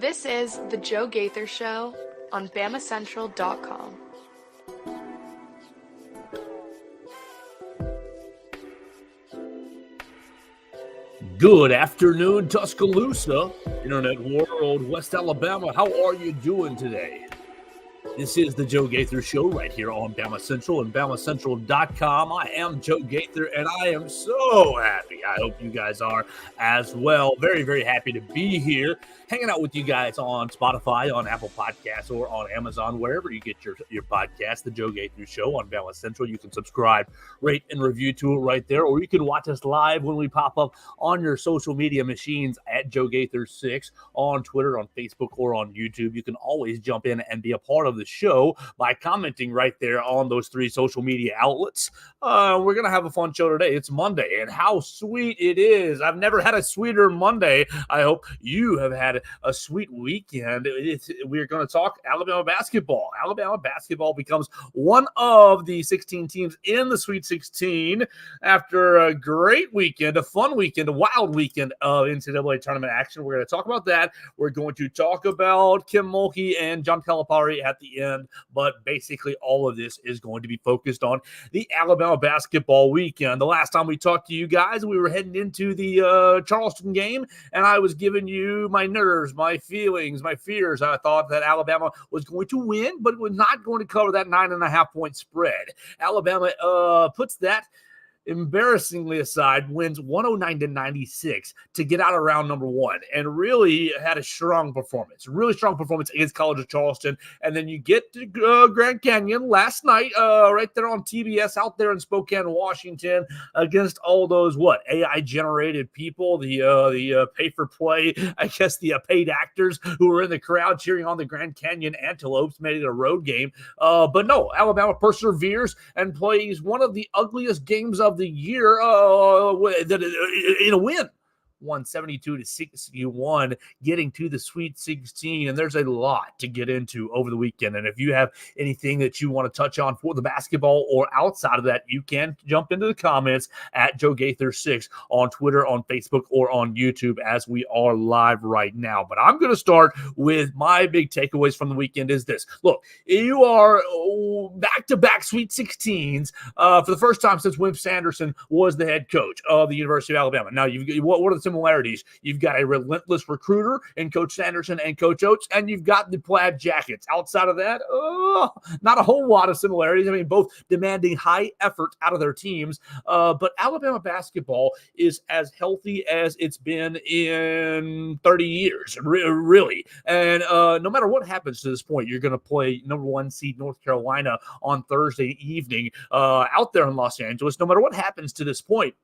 This is The Joe Gaither Show on BamaCentral.com. Good afternoon, Tuscaloosa, Internet World, West Alabama. How are you doing today? This is the Joe Gaither Show right here on BamaCentral and BamaCentral.com. I am Joe Gaither, and I am so happy. I hope you guys are as well. Very, very happy to be here, hanging out with you guys on Spotify, on Apple Podcasts, or on Amazon, wherever you get your podcast, the Joe Gaither Show on BamaCentral. You can subscribe, rate, and review to it right there, or you can watch us live when we pop up on your social media machines at Joe Gaither6 on Twitter, on Facebook, or on YouTube. You can always jump in and be a part of the show by commenting right there on those three social media outlets. We're going to have a fun show today. It's Monday, and how sweet it is. I've never had a sweeter Monday. I hope you have had a sweet weekend. We're going to talk Alabama basketball. Alabama basketball becomes one of the 16 teams in the Sweet 16 after a great weekend, a fun weekend, a wild weekend of NCAA tournament action. We're going to talk about that. We're going to talk about Kim Mulkey and John Calipari at the end, but basically all of this is going to be focused on the Alabama basketball weekend. The last time we talked to you guys, we were heading into the Charleston game, and I was giving you my nerves, my feelings, my fears. I thought that Alabama was going to win, but was not going to cover that 9.5-point spread. Alabama puts that embarrassingly aside, wins 109-96 to get out of round number one, and really had a strong performance against College of Charleston. And then you get to Grand Canyon last night, right there on TBS out there in Spokane, Washington, against all those AI generated people, the pay for play, I guess the paid actors who were in the crowd cheering on the Grand Canyon Antelopes. Made it a road game, but no, Alabama perseveres and plays one of the ugliest games of the year in a win. 172-61, getting to the Sweet 16, and there's a lot to get into over the weekend. And if you have anything that you want to touch on for the basketball or outside of that, you can jump into the comments at Joe Gaither6 on Twitter, on Facebook, or on YouTube as we are live right now. But I'm going to start with my big takeaways from the weekend is this. Look, you are back-to-back Sweet 16s for the first time since Wimp Sanderson was the head coach of the University of Alabama. Now, what are the similarities? You've got a relentless recruiter in Coach Sanderson and Coach Oates, and you've got the plaid jackets. Outside of that, not a whole lot of similarities. I mean, both demanding high effort out of their teams, but Alabama basketball is as healthy as it's been in 30 years, really. And no matter what happens to this point, you're going to play number one seed North Carolina on Thursday evening out there in Los Angeles. No matter what happens to this point,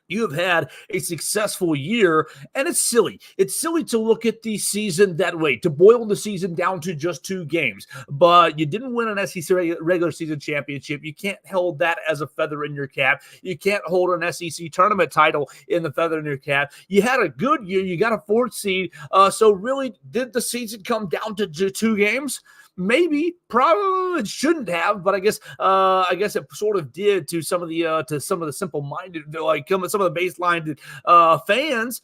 you have had a successful year, and it's silly. It's silly to look at the season that way, to boil the season down to just 2 games. But you didn't win an SEC regular season championship. You can't hold that as a feather in your cap. You can't hold an SEC tournament title in the feather in your cap. You had a good year. You got a 4th seed. So really, did the season come down to 2 games? Maybe, probably it shouldn't have, but I guess it sort of did to some of the simple-minded, like some of the baseline fans.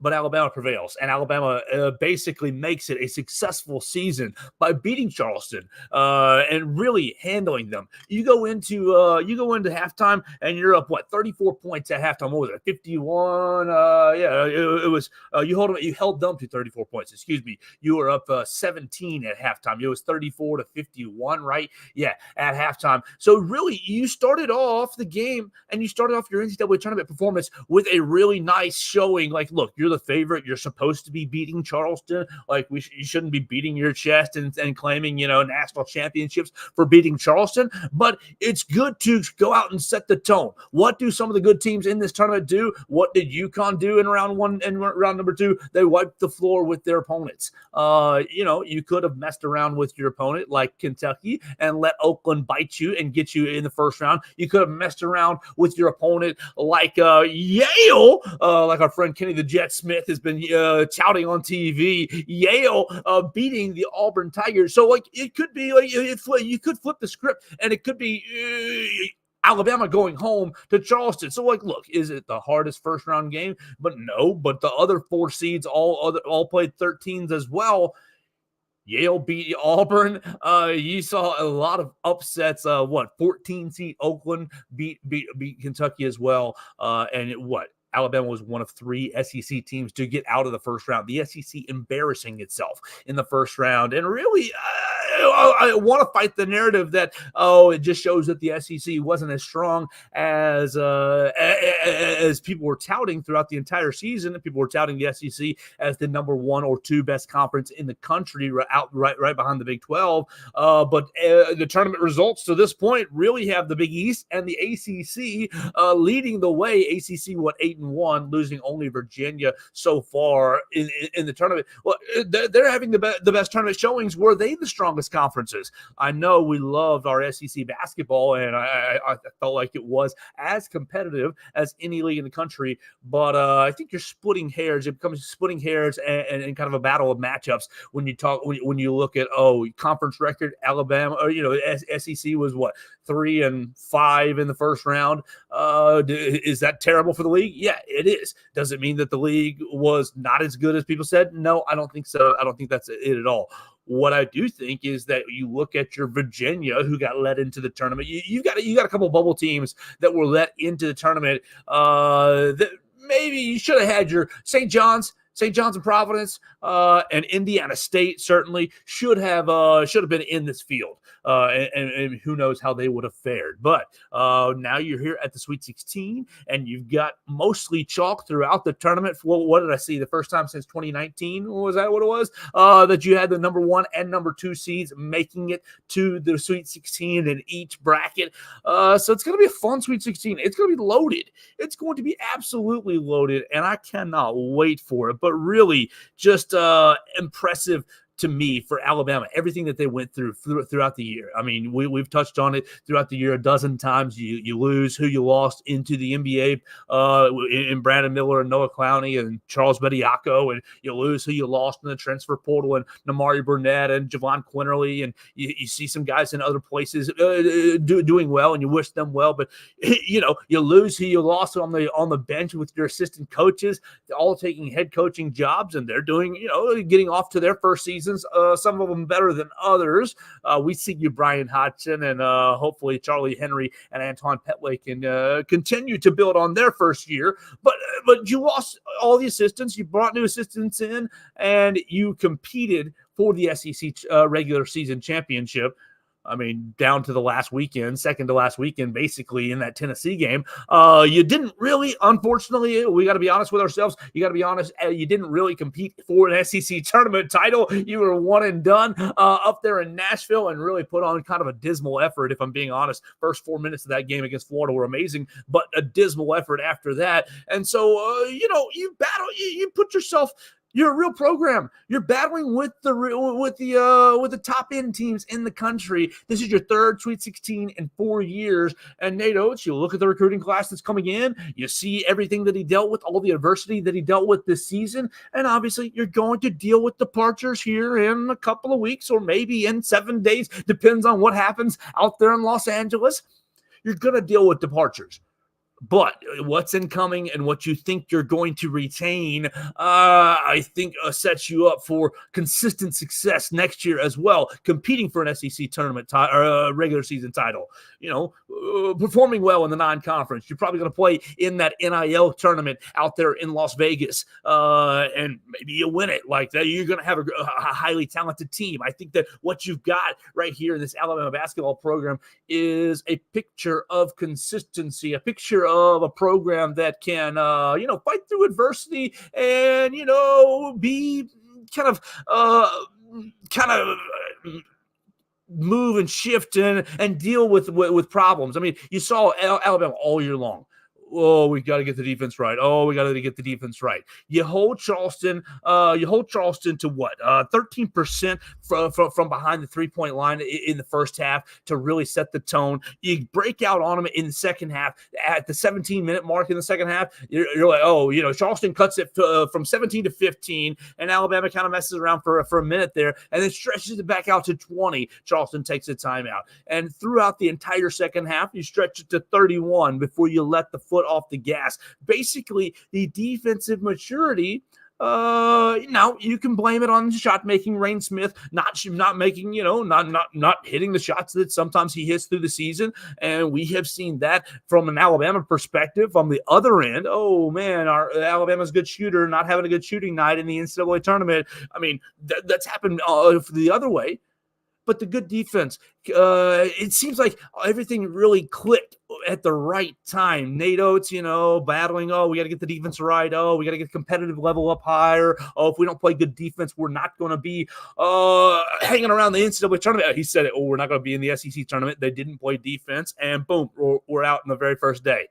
But Alabama prevails, and Alabama basically makes it a successful season by beating Charleston and really handling them. You go into halftime, and you're up 34 points at halftime. What was it, 51? It was you held them to 34 points. Excuse me. You were up 17 at halftime. It was 34-51, right? Yeah, at halftime. So really, you started off the game, and you started off your NCAA tournament performance with a really nice showing. Like, look, you're the favorite. You're supposed to be beating Charleston. Like, you shouldn't be beating your chest and claiming, national championships for beating Charleston. But it's good to go out and set the tone. What do some of the good teams in this tournament do? What did UConn do in round 1 and round number 2? They wiped the floor with their opponents. You could have messed around with your opponent like Kentucky and let Oakland bite you and get you in the first round. You could have messed around with your opponent like Yale, like our friend Kenny the Jet Smith has been touting on TV. Yale beating the Auburn Tigers. So, it could be you could flip the script, and it could be Alabama going home to Charleston. So, like, look, is it the hardest first round game? But no, but the other 4 seeds all played 13s as well. Yale beat Auburn. You saw a lot of upsets. 14 seed Oakland beat Kentucky as well. Alabama was one of 3 SEC teams to get out of the first round. The SEC embarrassing itself in the first round. And really, I want to fight the narrative that, it just shows that the SEC wasn't as strong as people were touting throughout the entire season. And people were touting the SEC as the number 1 or 2 best conference in the country, right behind the Big 12. But the tournament results to this point really have the Big East and the ACC leading the way. ACC 8-1, losing only Virginia so far in the tournament. Well, they're having the best tournament showings. Were they the strongest conferences? I know we loved our SEC basketball, and I felt like it was as competitive as any league in the country. But I think you're splitting hairs. It becomes splitting hairs and kind of a battle of matchups when you look at conference record. Alabama, SEC was 3-5 in the first round. Is that terrible for the league? Yeah, it is. Does it mean that the league was not as good as people said? No, I don't think so. I don't think that's it at all. What I do think is that you look at your Virginia, who got let into the tournament. You got a couple of bubble teams that were let into the tournament. That maybe you should have had your St. John's and Providence, and Indiana State certainly should have been in this field. And who knows how they would have fared. But now you're here at the Sweet 16, and you've got mostly chalk throughout the tournament. What did I see? The first time since 2019? Was that what it was? That you had the number 1 and number 2 seeds making it to the Sweet 16 in each bracket. So it's going to be a fun Sweet 16. It's going to be loaded. It's going to be absolutely loaded, and I cannot wait for it. But really, just impressive to me for Alabama, everything that they went throughout the year. I mean, we've touched on it throughout the year a dozen times. You lose who you lost into the NBA in Brandon Miller and Noah Clowney and Charles Bediako, and you lose who you lost in the transfer portal and Namari Burnett and Javon Quinterly, and you see some guys in other places doing well, and you wish them well, but you lose who you lost on the bench with your assistant coaches. They're all taking head coaching jobs, and they're doing getting off to their first season. Some of them better than others. We see you, Brian Hodgson, and hopefully Charlie Henry and Antoine Petley can continue to build on their first year. But you lost all the assistants. You brought new assistants in, and you competed for the SEC regular season championship. I mean, down to the last weekend, second to last weekend, basically in that Tennessee game. You didn't really, unfortunately, we got to be honest with ourselves. You got to be honest. You didn't really compete for an SEC tournament title. You were one and done up there in Nashville and really put on kind of a dismal effort, if I'm being honest. First 4 minutes of that game against Florida were amazing, but a dismal effort after that. And so, you put yourself. You're a real program. You're battling with the top end teams in the country. This is your 3rd Sweet 16 in 4 years. And Nate Oates, you look at the recruiting class that's coming in. You see everything that he dealt with, all the adversity that he dealt with this season. And obviously, you're going to deal with departures here in a couple of weeks or maybe in 7 days. Depends on what happens out there in Los Angeles. You're going to deal with departures. But what's incoming and what you think you're going to retain, I think sets you up for consistent success next year as well, competing for an SEC tournament or regular season title. Performing well in the non-conference. You're probably going to play in that NIL tournament out there in Las Vegas, and maybe you win it like that. You're going to have a highly talented team. I think that what you've got right here in this Alabama basketball program is a picture of consistency, a picture of a program that can, fight through adversity and, be kind of move and shift and deal with problems. I mean, you saw Alabama all year long. oh, we got to get the defense right. Oh, we got to get the defense right. You hold Charleston to what? 13% from behind the 3-point line in the first half to really set the tone. You break out on them in the second half at the 17-minute mark in the second half. You're like, oh, Charleston cuts it from 17 to 15, and Alabama kind of messes around for a minute there, and then stretches it back out to 20. Charleston takes a timeout, and throughout the entire second half, you stretch it to 31 before you let the foot off the gas. Basically, the defensive maturity. Now you can blame it on shot making Rain Smith not making, not hitting the shots that sometimes he hits through the season, and we have seen that from an Alabama perspective. On the other end, oh man, our Alabama's good shooter not having a good shooting night in the NCAA tournament. I mean, that's happened the other way. But the good defense, it seems like everything really clicked at the right time. Nate Oates, battling, we got to get the defense right. Oh, we got to get the competitive level up higher. Oh, if we don't play good defense, we're not going to be hanging around the NCAA tournament. He said it, we're not going to be in the SEC tournament. They didn't play defense, and boom, we're out in the very first day.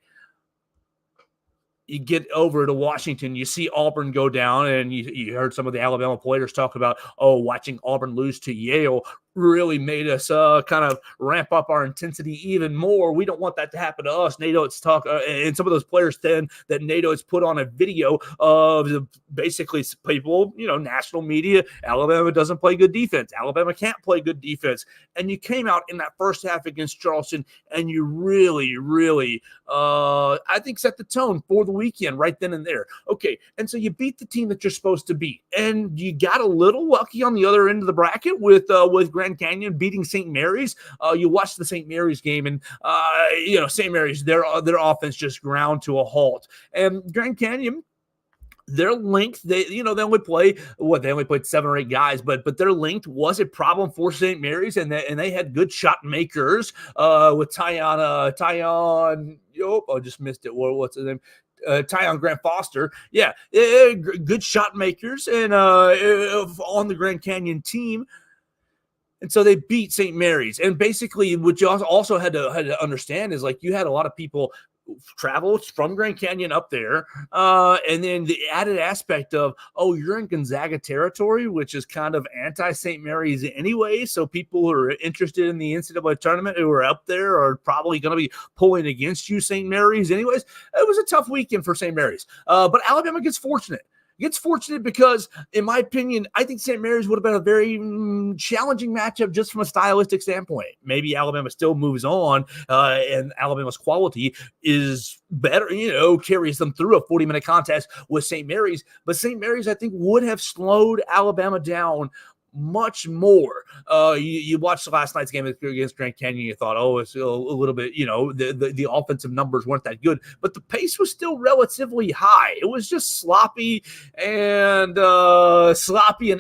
You get over to Washington, you see Auburn go down, and you heard some of the Alabama players talk about, watching Auburn lose to Yale really made us kind of ramp up our intensity even more. We don't want that to happen to us. Nate Oates talk, and some of those players then that Nate Oates put on a video of basically people, national media, Alabama doesn't play good defense. Alabama can't play good defense. And you came out in that first half against Charleston, and you really, really, I think, set the tone for the weekend right then and there. Okay, and so you beat the team that you're supposed to beat, and you got a little lucky on the other end of the bracket with Grand Canyon beating St. Mary's. You watched the St. Mary's game, and St. Mary's, their offense just ground to a halt. And Grand Canyon, their length, they only played 7 or 8 guys, but their length was a problem for St. Mary's, and they had good shot makers with Tyon. I just missed it. What's his name? Tyon Grant Foster. Yeah, good shot makers, and on the Grand Canyon team. And so they beat St. Mary's. And basically what you also had to understand is, like, you had a lot of people travel from Grand Canyon up there. And then the added aspect of, you're in Gonzaga territory, which is kind of anti-St. Mary's anyway. So people who are interested in the NCAA tournament who are up there are probably going to be pulling against you, St. Mary's anyways. It was a tough weekend for St. Mary's. But Alabama gets fortunate. Because, in my opinion, I think St. Mary's would have been a very challenging matchup just from a stylistic standpoint. Maybe Alabama still moves on, and Alabama's quality is better, carries them through a 40-minute contest with St. Mary's. But St. Mary's, I think, would have slowed Alabama down much more. You watched last night's game against Grand Canyon, you thought, it's a little bit, the offensive numbers weren't that good, but the pace was still relatively high. It was just sloppy and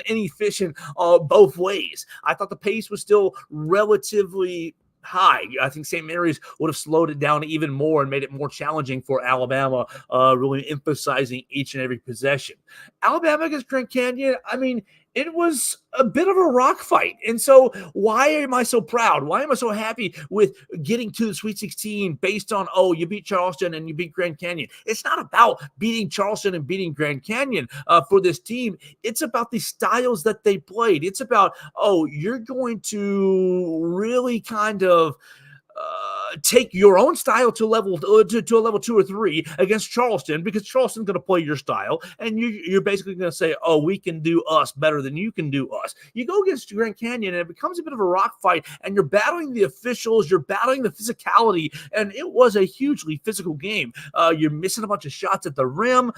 inefficient both ways. I thought the pace was still relatively high. I think St. Mary's would have slowed it down even more and made it more challenging for Alabama, really emphasizing each and every possession. Alabama against Grand Canyon, I mean, it was a bit of a rock fight. And so why am I so proud? Why am I so happy with getting to the Sweet 16 based on, you beat Charleston and you beat Grand Canyon? It's not about beating Charleston and beating Grand Canyon for this team. It's about the styles that they played. It's about, you're going to really kind of take your own style to a level 2 or 3 against Charleston, because Charleston's going to play your style, and you're basically going to say, we can do us better than you can do us. You go against Grand Canyon, and it becomes a bit of a rock fight, and you're battling the officials, you're battling the physicality, and it was a hugely physical game. You're missing a bunch of shots at the rim,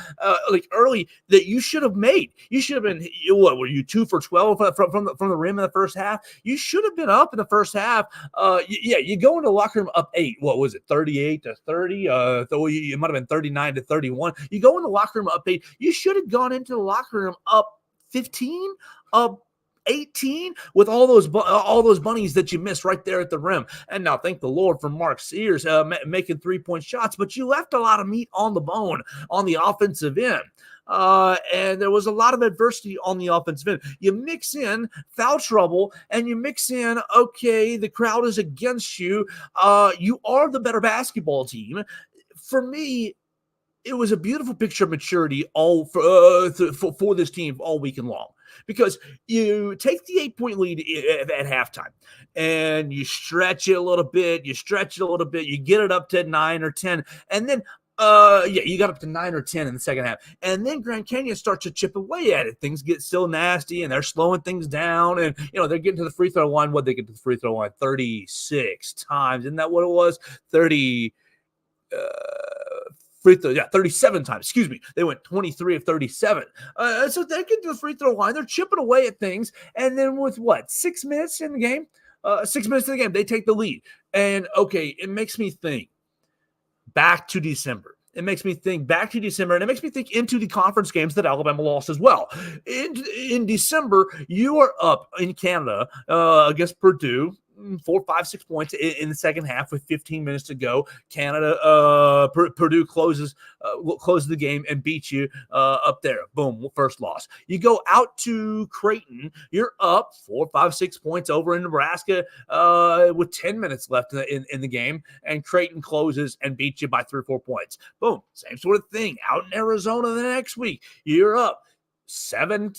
early, that you should have made. You should have been, what were you, 2 for 12 from the rim in the first half? You should have been up in the first half. You go into the locker room up 8. What was it, 38-30? It might have been 39-31. You go in the locker room up 8. You should have gone into the locker room up 15, up 18 with all those bunnies that you missed right there at the rim. And now, thank the Lord for Mark Sears making 3-point shots, but you left a lot of meat on the bone on the offensive end. And there was a lot of adversity on the offensive end. You mix in foul trouble, and you mix in, the crowd is against you. You are the better basketball team. for me, it was a beautiful picture of maturity all for this team all weekend long, because you take the 8-point lead at halftime and you stretch it a little bit, you get it up to 9 or 10, and then you got up to 9 or 10 in the second half. And then Grand Canyon starts to chip away at it. Things get still nasty, and they're slowing things down. And, they're getting to the free throw line. What'd they get to the free throw line? 36 times. Isn't that what it was? 37 times. Excuse me. They went 23 of 37. So they get to the free throw line. They're chipping away at things. And then with 6 minutes in the game? 6 minutes in the game, they take the lead. And, okay, it makes me think back to December. And it makes me think into the conference games that Alabama lost as well. In December, you are up in Canada against Purdue, 4, 5, 6 points in the second half with 15 minutes to go. Purdue closes the game and beats you up there. Boom, first loss. You go out to Creighton. You're up 4, 5, 6 points over in Nebraska with 10 minutes left in the game, and Creighton closes and beats you by 3 or 4 points. Boom, same sort of thing. Out in Arizona the next week, you're up 7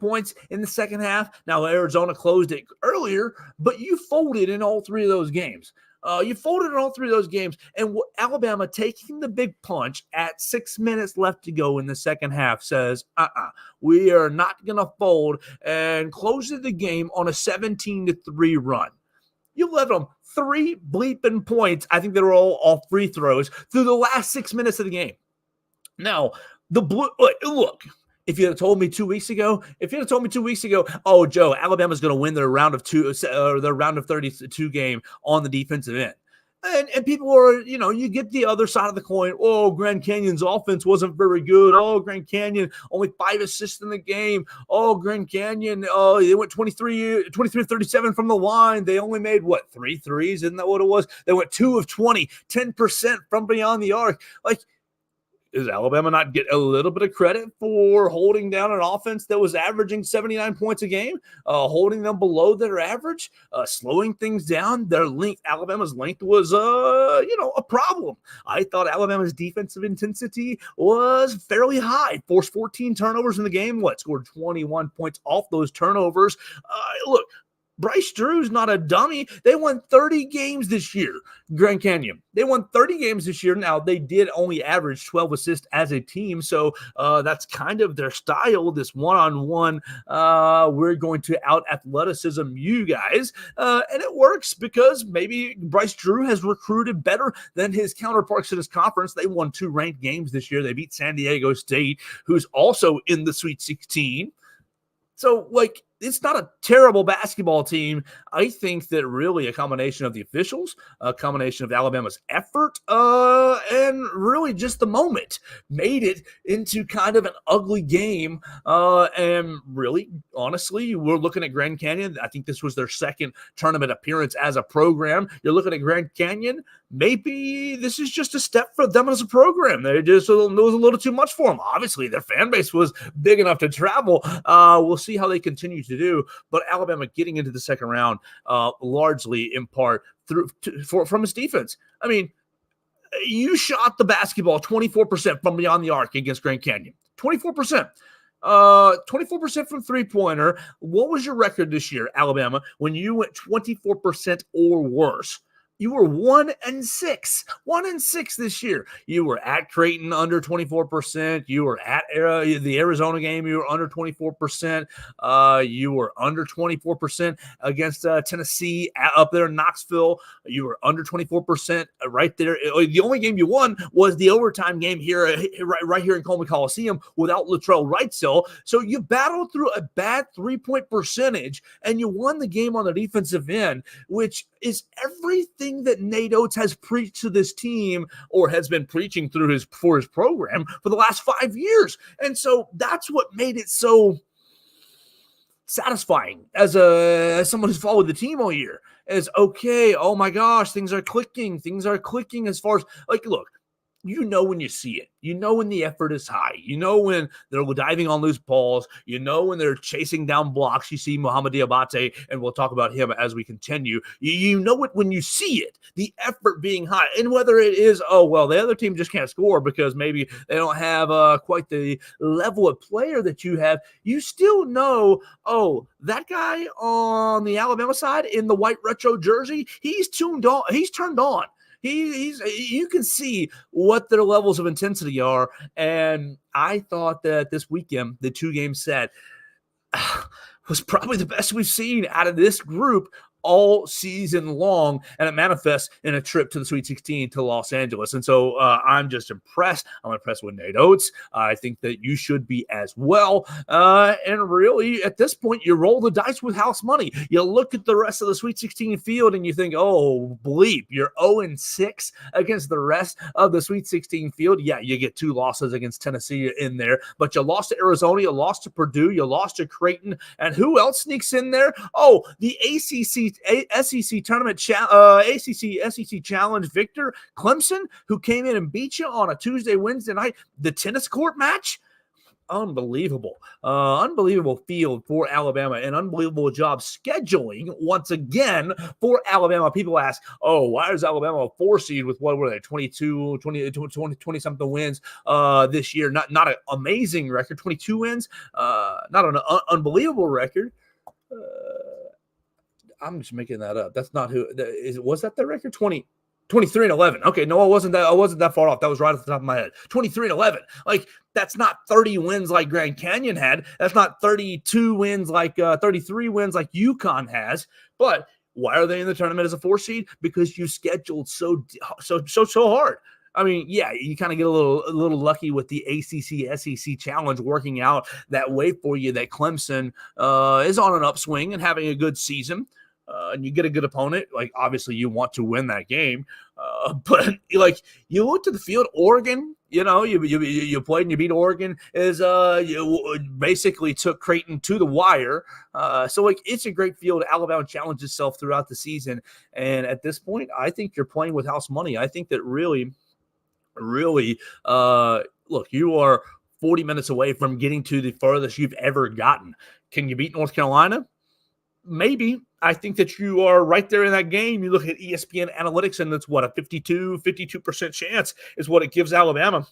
points in the second half. Now, Arizona closed it earlier, but you folded in all 3 of those games. And Alabama, taking the big punch at 6 minutes left to go in the second half, says, we are not going to fold, and closes the game on a 17-3 run. You let them 3 bleeping points. I think they were all off free throws through the last 6 minutes of the game. Now, look. If you had told me 2 weeks ago, oh, Joe, Alabama's going to win their round of 32 game on the defensive end. And people are, you get the other side of the coin. Oh, Grand Canyon's offense wasn't very good. Oh, Grand Canyon, only 5 assists in the game. Oh, Grand Canyon, they went 23-37 from the line. They only made, 3 threes? Isn't that what it was? They went 2 of 20, 10% from beyond the arc. Does Alabama not get a little bit of credit for holding down an offense that was averaging 79 points a game, holding them below their average, slowing things down? Alabama's length was, a problem. I thought Alabama's defensive intensity was fairly high. Forced 14 turnovers in the game. Scored 21 points off those turnovers. Look, Bryce Drew's not a dummy. They won 30 games this year, Grand Canyon. They won 30 games this year. Now, they did only average 12 assists as a team, so that's kind of their style, this one-on-one, we're going to out-athleticism you guys, and it works because maybe Bryce Drew has recruited better than his counterparts in his conference. They won 2 ranked games this year. They beat San Diego State, who's also in the Sweet 16. So, it's not a terrible basketball team. I think that really a combination of the officials, a combination of Alabama's effort, and really just the moment made it into kind of an ugly game. And really, honestly, we're looking at Grand Canyon. I think this was their second tournament appearance as a program. You're looking at Grand Canyon. Maybe this is just a step for them as a program. It was a little too much for them. Obviously, their fan base was big enough to travel. We'll see how they continue to do. But Alabama getting into the second round, largely in part from its defense. I mean, you shot the basketball 24% from beyond the arc against Grand Canyon. 24%. 24% from three-pointer. What was your record this year, Alabama, when you went 24% or worse? You were 1-6. 1-6 this year. You were at Creighton under 24%. You were at the Arizona game. You were under 24%. You were under 24% against Tennessee up there in Knoxville. You were under 24% right there. The only game you won was the overtime game here, right here in Coleman Coliseum without Latrell Wrightsell. So you battled through a bad 3-point percentage, and you won the game on the defensive end, which is everything that Nate Oates has preached to this team, or has been preaching for his program for the last 5 years. And so that's what made it so satisfying as someone who's followed the team all year. As okay, oh my gosh, things are clicking as far as look. you know when you see it. You know when the effort is high. You know when they're diving on loose balls. You know when they're chasing down blocks. You see Mohamed Diabate, and we'll talk about him as we continue. You know it when you see it, the effort being high. And whether it is, oh, well, the other team just can't score because maybe they don't have quite the level of player that you have, you still know, oh, that guy on the Alabama side in the white retro jersey, he's tuned on. He's turned on. He's you can see what their levels of intensity are. And I thought that this weekend, the 2-game set was probably the best we've seen out of this group all season long, and it manifests in a trip to the Sweet 16 to Los Angeles. And so I'm just impressed. I'm impressed with Nate Oates. I think that you should be as well. And really, at this point, you roll the dice with house money. You look at the rest of the Sweet 16 field and you think, oh, bleep, you're 0-6 against the rest of the Sweet 16 field. Yeah, you get 2 losses against Tennessee in there, but you lost to Arizona, you lost to Purdue, you lost to Creighton, and who else sneaks in there? Oh, the SEC tournament, SEC Challenge victor, Clemson, who came in and beat you on a Tuesday, Wednesday night. The tennis court match, unbelievable. Unbelievable field for Alabama, and unbelievable job scheduling once again for Alabama. People ask, oh, why is Alabama a 4 seed with what were they, 20 something wins this year? Not an amazing record, 22 wins, not an unbelievable record. I'm just making that up. That's not who was that the record? 23-11. Okay, no, I wasn't that far off. That was right off the top of my head. 23-11. Like, that's not 30 wins like Grand Canyon had. That's not 32 wins like 33 wins like UConn has. But why are they in the tournament as a 4 seed? Because you scheduled so hard. I mean, yeah, you kind of get a little lucky with the ACC SEC Challenge working out that way for you, that Clemson is on an upswing and having a good season. And you get a good opponent. Like, obviously, you want to win that game. But, like, you look to the field, Oregon, you know, you played and you beat Oregon, you basically took Creighton to the wire. So, like, it's a great field. Alabama challenged itself throughout the season. And at this point, I think you're playing with house money. I think that really, look, you are 40 minutes away from getting to the furthest you've ever gotten. Can you beat North Carolina? Maybe. I think that you are right there in that game. You look at ESPN analytics, and it's what, a 52% chance is what it gives Alabama,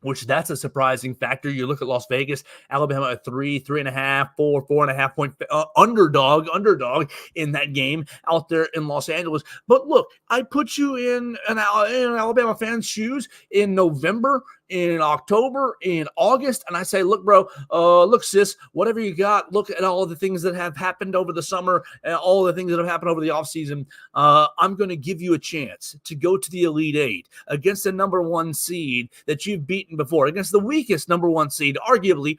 which that's a surprising factor. You look at Las Vegas, Alabama a 3.5, 4.5 point underdog in that game out there in Los Angeles. But look, I put you in an Alabama fan's shoes in November, in October, in August, and I say, look, bro, look, sis, whatever you got, look at all the things that have happened over the summer and all the things that have happened over the offseason. I'm going to give you a chance to go to the Elite Eight against the number 1 seed that you've beaten before, against the weakest number 1 seed, arguably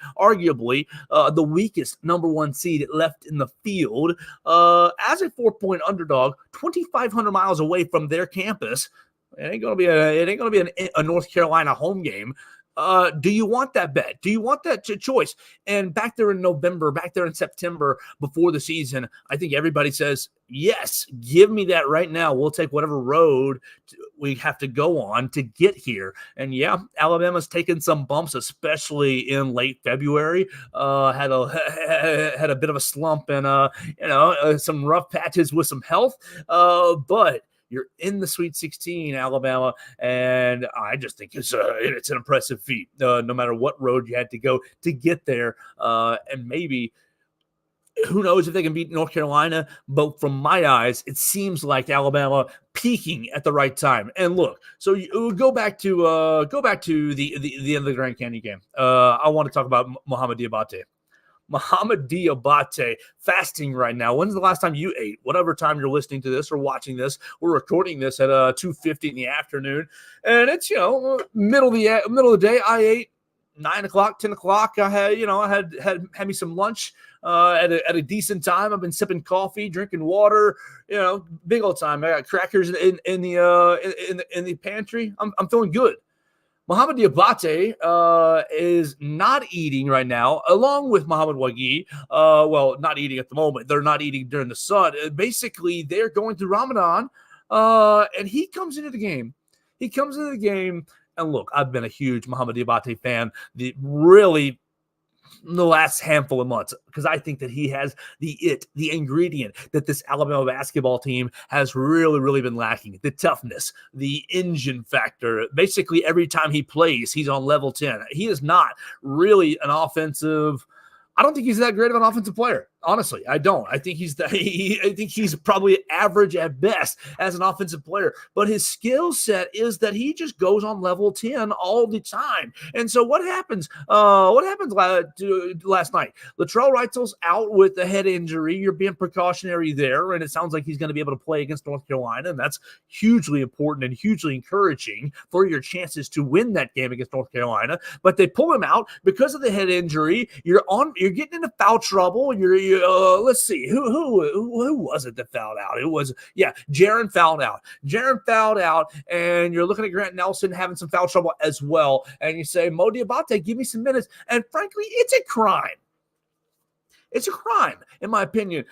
the weakest number 1 seed left in the field, as a 4-point underdog, 2,500 miles away from their campus. It ain't gonna be a North Carolina home game. Do you want that bet? Do you want that choice? And back there in November, back there in September, before the season, I think everybody says, yes, give me that right now. We'll take whatever road we have to go on to get here. And yeah, Alabama's taken some bumps, especially in late February. Had a bit of a slump and some rough patches with some health. But you're in the Sweet 16, Alabama, and I just think it's an impressive feat, no matter what road you had to go to get there. And maybe, who knows if they can beat North Carolina, but from my eyes, it seems like Alabama peaking at the right time. And look, so you go back to the end of the Grand Canyon game. I want to talk about Mohamed Diabate. Mohamed Diabate fasting right now. When's the last time you ate? Whatever time you're listening to this or watching this, we're recording this at 2:50 in the afternoon, and it's middle of the day. I ate 9 o'clock, 10 o'clock. I had me some lunch at a decent time. I've been sipping coffee, drinking water. Big old time. I got crackers in the pantry. I'm feeling good. Mohamed Diabate is not eating right now, along with Mohamed Wagi. Not eating at the moment. They're not eating during the sun. Basically, they're going through Ramadan, and he comes into the game. And look, I've been a huge Mohamed Diabate fan. The last handful of months, because I think that he has the ingredient that this Alabama basketball team has really, really been lacking. The toughness, the engine factor. Basically, every time he plays, he's on level 10. He is not really an offensive. I don't think he's that great of an offensive player. Honestly, I don't. I think I think he's probably average at best as an offensive player. But his skill set is that he just goes on level 10 all the time. And so what happens? Last night? Latrell Wright's out with a head injury. You're being precautionary there, and it sounds like he's going to be able to play against North Carolina, and that's hugely important and hugely encouraging for your chances to win that game against North Carolina. But they pull him out because of the head injury. You're getting into foul trouble. Let's see who was it that fouled out? It was Jaron fouled out. Jaron fouled out, and you're looking at Grant Nelson having some foul trouble as well. And you say, Mo Diabate, give me some minutes. And frankly, it's a crime. It's a crime, in my opinion.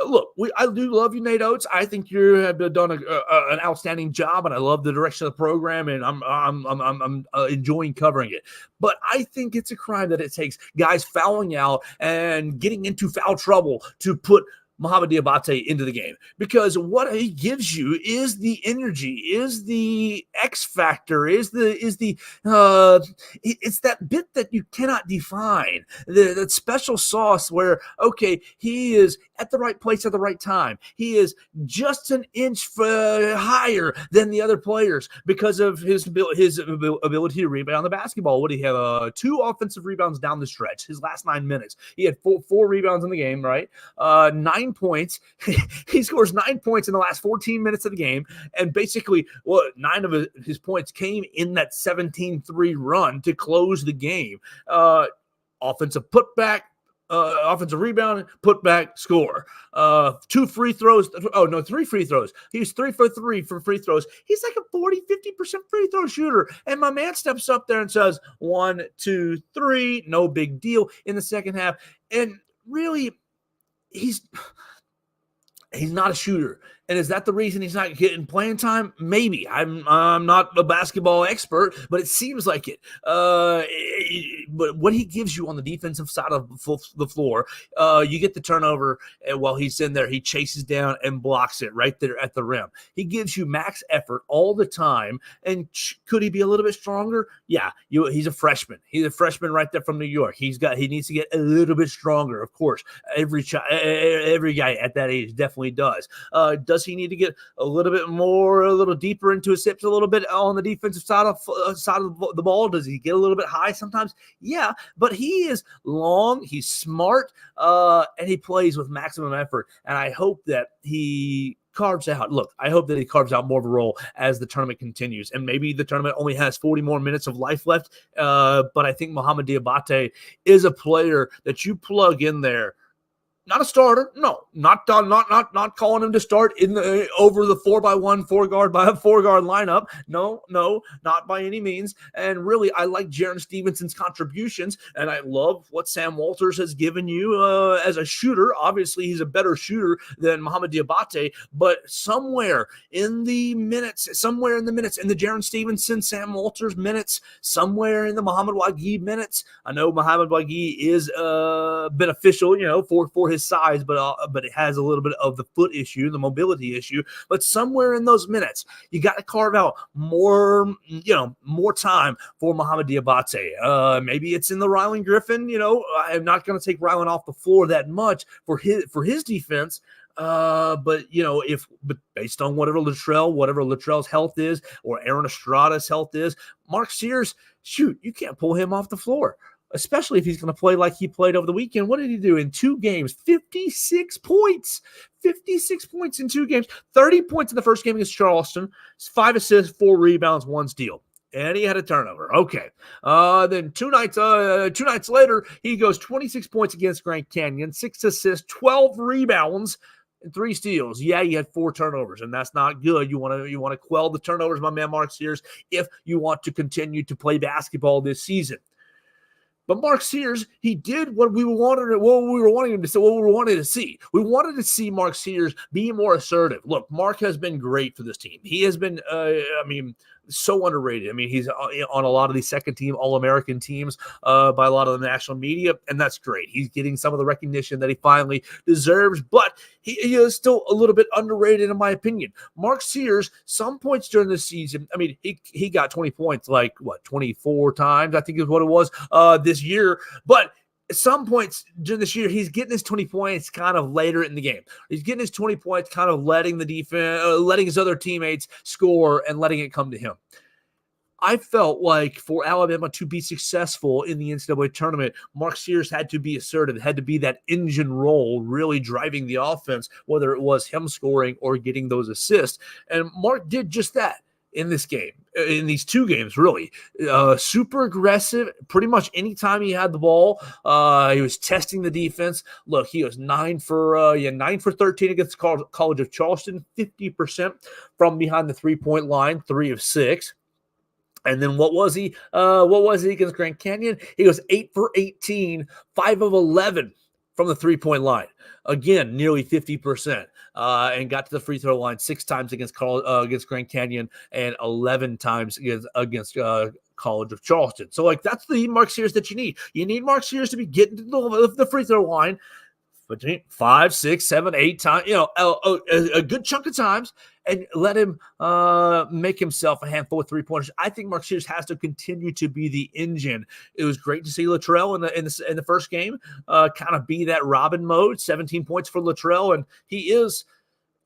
Look, I do love you, Nate Oates. I think you have done an outstanding job, and I love the direction of the program, and I'm enjoying covering it. But I think it's a crime that it takes guys fouling out and getting into foul trouble to put Mohamed Diabate into the game, because what he gives you is the energy, is the X factor, it's that bit that you cannot define, that special sauce where, okay, he is at the right place at the right time. He is just an inch higher than the other players because of his ability to rebound the basketball. What did he have? 2 offensive rebounds down the stretch. His last 9 minutes, he had four rebounds in the game, right? 9 points. He scores 9 points in the last 14 minutes of the game. And basically, 9 of his points came in that 17-3 run to close the game. Offensive putback, offensive rebound, putback, score. 2 free throws. Oh, no, 3 free throws. He was 3 for 3 for free throws. He's like a 40-50% free throw shooter. And my man steps up there and says, 1, 2, 3, no big deal in the second half. And really, he's not a shooter. And is that the reason he's not getting playing time? Maybe. I'm not a basketball expert, but it seems like it. But what he gives you on the defensive side of the floor, you get the turnover, and while he's in there, he chases down and blocks it right there at the rim. He gives you max effort all the time. And could he be a little bit stronger? Yeah, he's a freshman. He's a freshman right there from New York. He needs to get a little bit stronger, of course. Every guy at that age definitely does. Does he need to get a little deeper into his hips a little bit on the defensive side of the ball? Does he get a little bit high sometimes? Yeah, but he is long, he's smart, and he plays with maximum effort. And I hope that he carves out more of a role as the tournament continues. And maybe the tournament only has 40 more minutes of life left, but I think Mohamed Diabate is a player that you plug in there. Not a starter, no. Not calling him to start over the 4x1 4 guard lineup. No, not by any means. And really, I like Jaron Stevenson's contributions, and I love what Sam Walters has given you as a shooter. Obviously, he's a better shooter than Mohamed Diabate, but somewhere in the minutes, in the Jaron Stevenson, Sam Walters minutes, somewhere in the Mohamed Wague minutes. I know Mohamed Wague is beneficial, for his size, but it has a little bit of the foot issue, the mobility issue. But somewhere in those minutes, you got to carve out more time for Mohamed Diabate. Maybe it's in the Rylan Griffin. I'm not going to take Rylan off the floor that much for his defense. But based on whatever Latrell's health is, or Aaron Estrada's health is, Mark Sears, you can't pull him off the floor, especially if he's going to play like he played over the weekend. What did he do in 2 games? 56 points. 56 points in 2 games. 30 points in the first game against Charleston. 5 assists, 4 rebounds, 1 steal. And he had a turnover. Okay. Then two nights later, he goes 26 points against Grand Canyon, 6 assists, 12 rebounds, and 3 steals. Yeah, you had 4 turnovers, and that's not good. You want to quell the turnovers, my man Mark Sears, if you want to continue to play basketball this season. But Mark Sears, he did what we wanted to see. We wanted to see Mark Sears be more assertive. Look, Mark has been great for this team. He has been, so underrated. I mean, he's on a lot of these second team All-American teams by a lot of the national media, and that's great. He's getting some of the recognition that he finally deserves, but he is still a little bit underrated in my opinion. Mark Sears, some points during the season, I mean, he got 20 points 24 times, I think is what it was this year, but at some points during this year, he's getting his 20 points kind of later in the game. He's getting his 20 points kind of letting the defense, letting his other teammates score and letting it come to him. I felt like for Alabama to be successful in the NCAA tournament, Mark Sears had to be assertive, had to be that engine role, really driving the offense, whether it was him scoring or getting those assists. And Mark did just that in this game, in these two games, really. Super aggressive. Pretty much anytime he had the ball, he was testing the defense. Look, he was 9 for 13 against College of Charleston, 50% from behind the three-point line, 3 of 6. And then what was he? Against Grand Canyon? He goes 8 for 18, 5 of 11 from the three-point line. Again, nearly 50%. And got to the free throw line 6 times against Grand Canyon and 11 times against College of Charleston. So, that's the Mark Sears that you need. You need Mark Sears to be getting to the free throw line between 5, 6, 7, 8 times, a good chunk of times, and let him make himself a handful of three-pointers. I think Mark Sears has to continue to be the engine. It was great to see Latrell in the first game kind of be that Robin mode, 17 points for Latrell, and he is.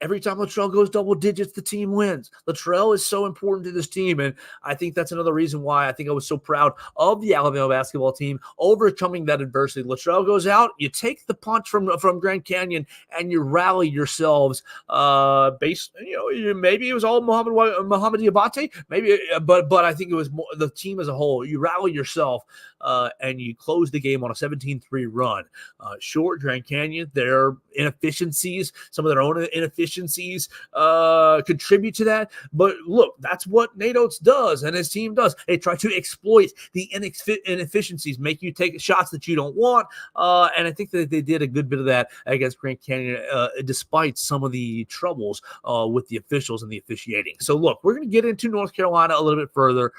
Every time Latrell goes double digits, the team wins. Latrell is so important to this team, and I think that's another reason why I think I was so proud of the Alabama basketball team overcoming that adversity. Latrell goes out, you take the punch from Grand Canyon, and you rally yourselves. Maybe it was all Muhammad Diabate, maybe, but I think it was more, the team as a whole. You rally yourself, and you close the game on a 17-3 run. Grand Canyon, their inefficiencies, some of their own inefficiencies contribute to that. But look, that's what Nate Oates does and his team does. They try to exploit the inefficiencies, make you take shots that you don't want. And I think that they did a good bit of that against Grand Canyon, despite some of the troubles with the officials and the officiating. So look, we're going to get into North Carolina a little bit further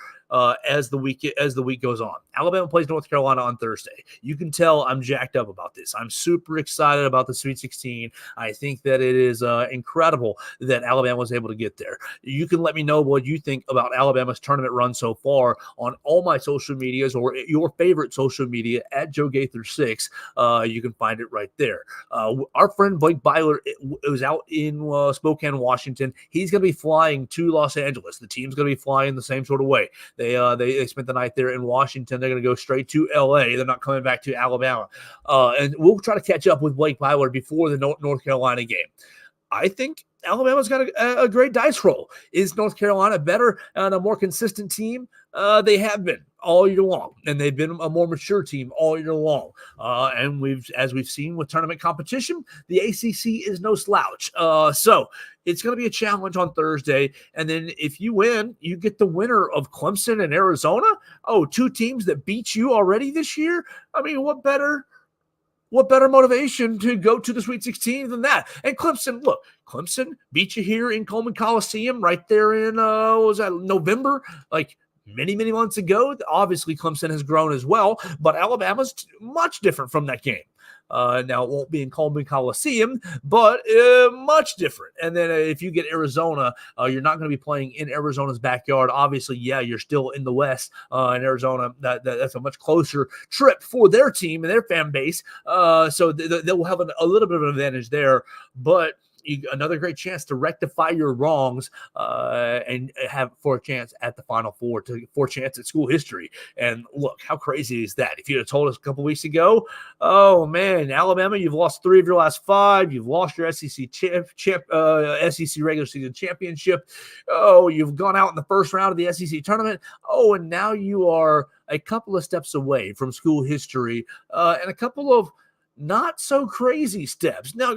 as the week goes on. Alabama plays North Carolina on Thursday. You can tell I'm jacked up about this. I'm super excited about the Sweet 16. I think that it is incredible that Alabama was able to get there. You can let me know what you think about Alabama's tournament run so far on all my social medias or your favorite social media at Joe Gaither 6. You can find it right there. Our friend Blake Byler was out in Spokane, Washington. He's going to be flying to Los Angeles. The team's going to be flying the same sort of way. They spent the night there in Washington. They're going to go straight to L.A. They're not coming back to Alabama. And we'll try to catch up with Blake Byler before the North Carolina game. I think Alabama's got a great dice roll. Is North Carolina better and a more consistent team? They have been all year long, and they've been a more mature team all year long. And as we've seen with tournament competition, the ACC is no slouch. So it's going to be a challenge on Thursday. And then if you win, you get the winner of Clemson and Arizona. Oh, 2 teams that beat you already this year. I mean, what better motivation to go to the Sweet 16 than that? And Clemson beat you here in Coleman Coliseum right there in, November? Many, many months ago. Obviously, Clemson has grown as well, but Alabama's much different from that game. Now, it won't be in Coleman Coliseum, but much different. And then if you get Arizona, you're not going to be playing in Arizona's backyard. Obviously, you're still in the West in Arizona. That's a much closer trip for their team and their fan base. So they'll have a little bit of an advantage there. But another great chance to rectify your wrongs and have for a chance at the Final Four, for a chance at school history. And look, how crazy is that? If you had told us a couple weeks ago, oh man, Alabama, you've lost 3 of your last 5. You've lost your SEC SEC regular season championship. Oh, you've gone out in the first round of the SEC tournament. Oh, and now you are a couple of steps away from school history and a couple of not so crazy steps. Now,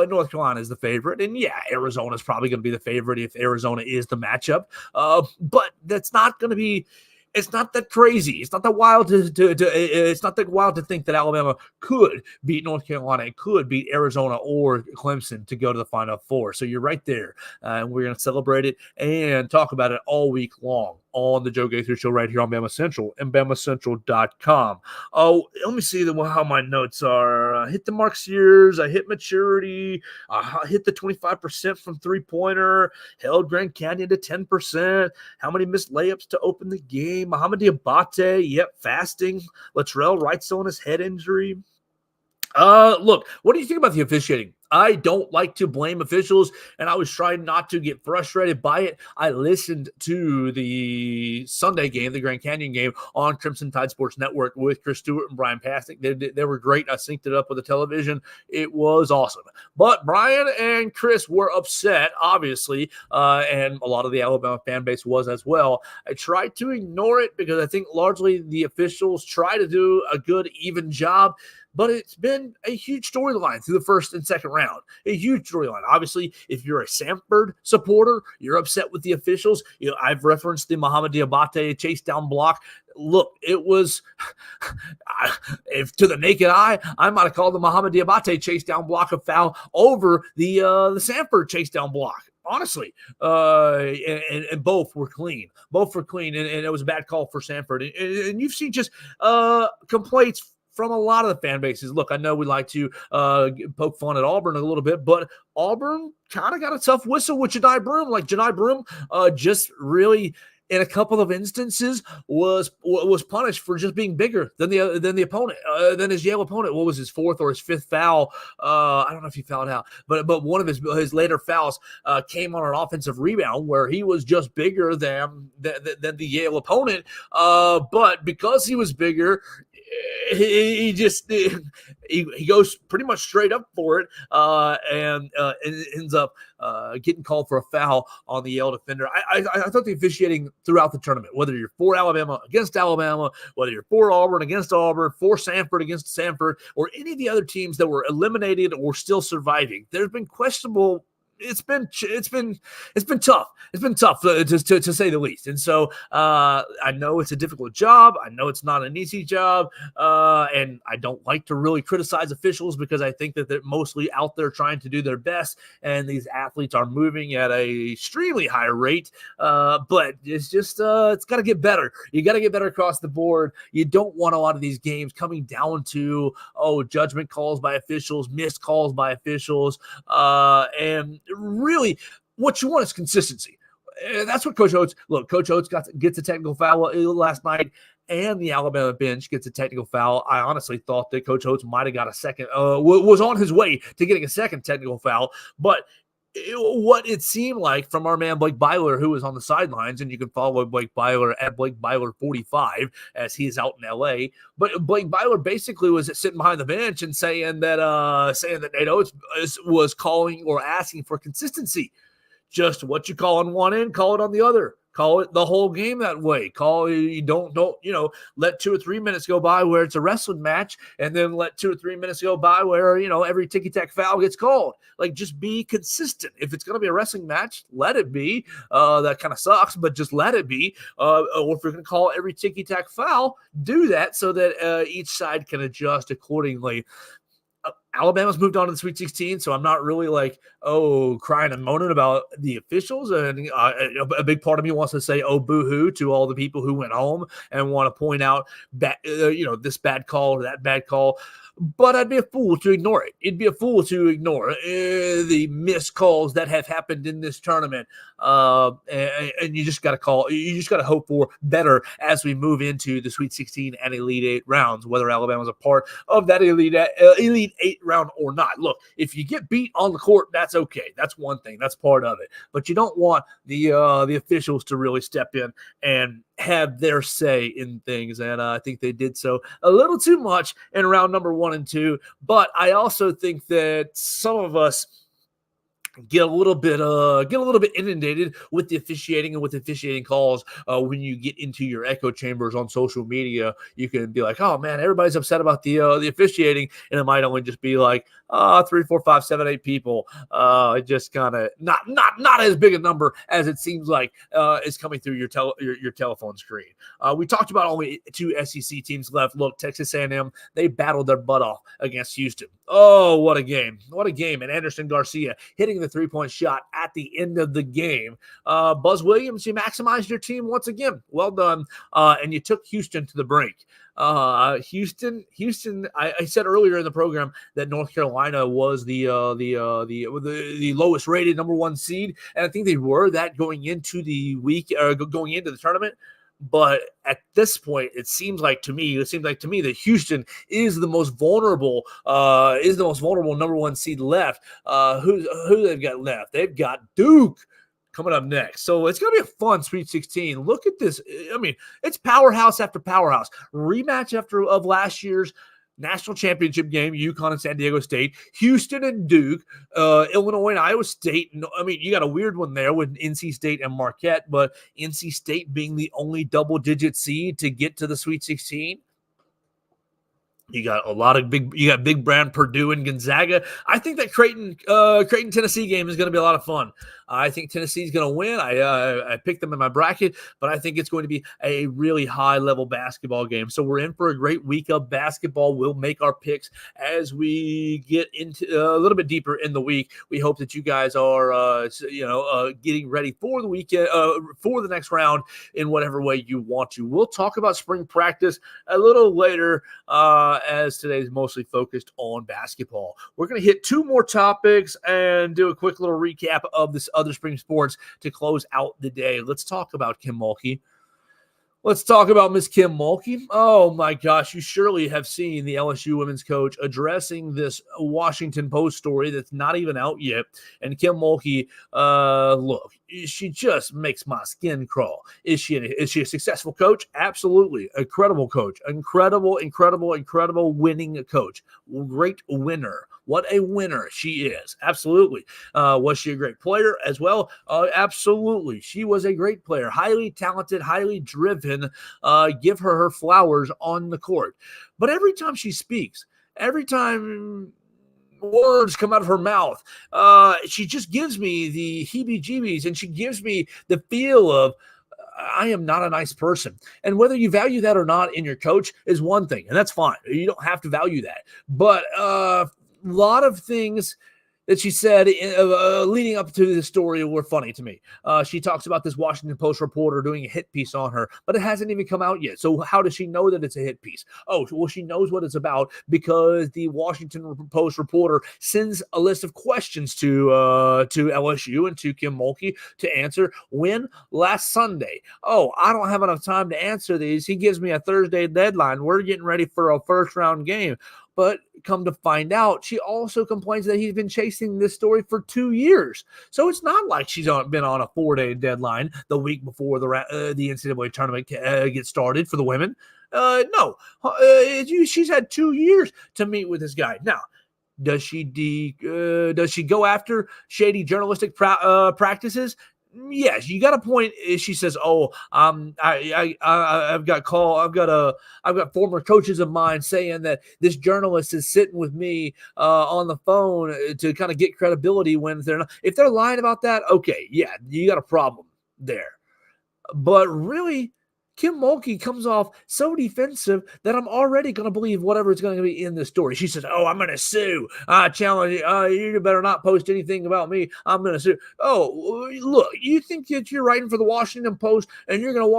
North Carolina is the favorite, and Arizona is probably going to be the favorite if Arizona is the matchup. But that's not going to be it's not that crazy. It's not that wild it's not that wild to think that Alabama could beat North Carolina, it could beat Arizona or Clemson to go to the Final Four. So you're right there, and we're going to celebrate it and talk about it all week long on the Joe Gaither Show right here on Bama Central and BamaCentral.com. Oh, let me see how my notes are. I hit the mark years, I hit maturity, I hit the 25% from three-pointer, held Grand Canyon to 10%. How many missed layups to open the game? Muhammad Diabate, fasting. Latrell Wright still on his head injury. Look, what do you think about the officiating? I don't like to blame officials, and I was trying not to get frustrated by it. I listened to the Sunday game, the Grand Canyon game, on Crimson Tide Sports Network with Chris Stewart and Brian Pasnick. They were great. I synced it up with the television. It was awesome. But Brian and Chris were upset, obviously, and a lot of the Alabama fan base was as well. I tried to ignore it because I think largely the officials try to do a good, even job. But it's been a huge storyline through the first and second round. A huge storyline. Obviously, if you're a Samford supporter, you're upset with the officials. I've referenced the Muhammad Diabate chase down block. Look, it was, if to the naked eye, I might have called the Muhammad Diabate chase down block a foul over the Samford chase down block. Honestly, and both were clean. Both were clean, and it was a bad call for Samford. And you've seen just complaints from a lot of the fan bases. Look, I know we like to poke fun at Auburn a little bit, but Auburn kind of got a tough whistle with Johni Broome. Like Johni Broome just really, in a couple of instances, was punished for just being bigger than the opponent, than his Yale opponent. What was his fourth or his fifth foul? I don't know if he fouled out, but one of his later fouls came on an offensive rebound where he was just bigger than the Yale opponent. But because he was bigger, he goes pretty much straight up for it and ends up getting called for a foul on the Yale defender. I thought the officiating throughout the tournament, whether you're for Alabama against Alabama, whether you're for Auburn against Auburn, for Samford against Samford, or any of the other teams that were eliminated or still surviving, there's been questionable. It's been tough. It's been tough to say the least. And so I know it's a difficult job. I know it's not an easy job. And I don't like to really criticize officials because I think that they're mostly out there trying to do their best. And these athletes are moving at a extremely high rate. But it's just, it's got to get better. You got to get better across the board. You don't want a lot of these games coming down to, judgment calls by officials, missed calls by officials. And really, what you want is consistency. That's what Coach Oates. Look, Coach Oates gets a technical foul last night, and the Alabama bench gets a technical foul. I honestly thought that Coach Oates might have got a second. Was on his way to getting a second technical foul, but what it seemed like from our man Blake Byler, who was on the sidelines, and you can follow Blake Byler at Blake Byler 45 as he's out in LA. But Blake Byler basically was sitting behind the bench and saying that Nate Oates was calling or asking for consistency. Just what you call on one end, call it on the other. Call it the whole game that way. You don't let 2 or 3 minutes go by where it's a wrestling match, and then let 2 or 3 minutes go by where every ticky-tack foul gets called. Like, just be consistent. If it's going to be a wrestling match, let it be. That kind of sucks, but just let it be. Or if you're going to call every ticky-tack foul, do that so that each side can adjust accordingly. Alabama's moved on to the Sweet 16, so I'm not really crying and moaning about the officials. And a big part of me wants to say, boo-hoo to all the people who went home and want to point out this bad call or that bad call. But I'd be a fool to ignore it. It'd be a fool to ignore the missed calls that have happened in this tournament. And you just got to you just got to hope for better as we move into the Sweet 16 and Elite 8 rounds, whether Alabama's a part of that Elite 8 round or not. Look, if you get beat on the court, that's okay. That's one thing. That's part of it. But you don't want the officials to really step in and have their say in things, and I think they did so a little too much in round number 1 and 2. But I also think that some of us get a little bit inundated with the officiating and with officiating calls. When you get into your echo chambers on social media, you can be like, oh man, everybody's upset about the officiating, and it might only just be like 3, 4, 5, 7, 8 people. Just kind of not as big a number as it seems like is coming through your telephone screen. We talked about only 2 SEC teams left. Look, Texas A&M, they battled their butt off against Houston. Oh, what a game. What a game. And Anderson Garcia hitting the 3-point shot at the end of the game. Buzz Williams, you maximized your team once again. Well done. And you took Houston to the brink. Houston. I said earlier in the program that North Carolina was the lowest rated number 1 seed, and I think they were that going into the going into the tournament. But at this point, it seems like to me that Houston is the most vulnerable, number 1 seed left. Who they've got left? They've got Duke coming up next. So it's going to be a fun Sweet 16. Look at this. I mean, it's powerhouse after powerhouse. Rematch of last year's national championship game, UConn and San Diego State, Houston and Duke, Illinois and Iowa State. I mean, you got a weird one there with NC State and Marquette, but NC State being the only double-digit seed to get to the Sweet 16. You got big brand Purdue and Gonzaga. I think that Creighton Tennessee game is going to be a lot of fun. I think Tennessee's going to win. I picked them in my bracket, but I think it's going to be a really high level basketball game. So we're in for a great week of basketball. We'll make our picks as we get into a little bit deeper in the week. We hope that you guys are getting ready for the weekend, for the next round in whatever way you want to. We'll talk about spring practice a little later, as today's mostly focused on basketball. We're going to hit 2 more topics and do a quick little recap of this other spring sports to close out the day. Let's talk about Kim Mulkey. Let's talk about Miss Kim Mulkey. Oh my gosh, you surely have seen the LSU women's coach addressing this Washington Post story that's not even out yet. And Kim Mulkey, look, she just makes my skin crawl. Is she a successful coach? Absolutely. Incredible coach. Incredible winning coach. Great winner. What a winner she is. Absolutely. Was she a great player as well? Absolutely. She was a great player. Highly talented, highly driven. Give her flowers on the court. But every time she speaks, every time words come out of her mouth, she just gives me the heebie-jeebies, and she gives me the feel of, I am not a nice person. And whether you value that or not in your coach is one thing, and that's fine. You don't have to value that. But a lot of things that she said leading up to this story were funny to me. She talks about this Washington Post reporter doing a hit piece on her, but it hasn't even come out yet. So how does she know that it's a hit piece? Oh, well, she knows what it's about because the Washington Post reporter sends a list of questions to LSU and to Kim Mulkey to answer. When? Last Sunday. Oh, I don't have enough time to answer these. He gives me a Thursday deadline. We're getting ready for a first-round game. But come to find out, she also complains that he's been chasing this story for 2 years. So it's not like she's been on a 4-day deadline the week before the NCAA tournament gets started for the women. No, she's had 2 years to meet with this guy. Now, does she go after shady journalistic practices? Yes, you got a point. She says, "Oh, I've got former coaches of mine saying that this journalist is sitting with me on the phone to kind of get credibility when they're not. If they're lying about that, okay, yeah, you got a problem there. But really, Kim Mulkey comes off so defensive that I'm already going to believe whatever is going to be in this story. She says, oh, I'm going to sue. I challenge you. You better not post anything about me. I'm going to sue. Oh, look, you think that you're writing for the Washington Post and you're going to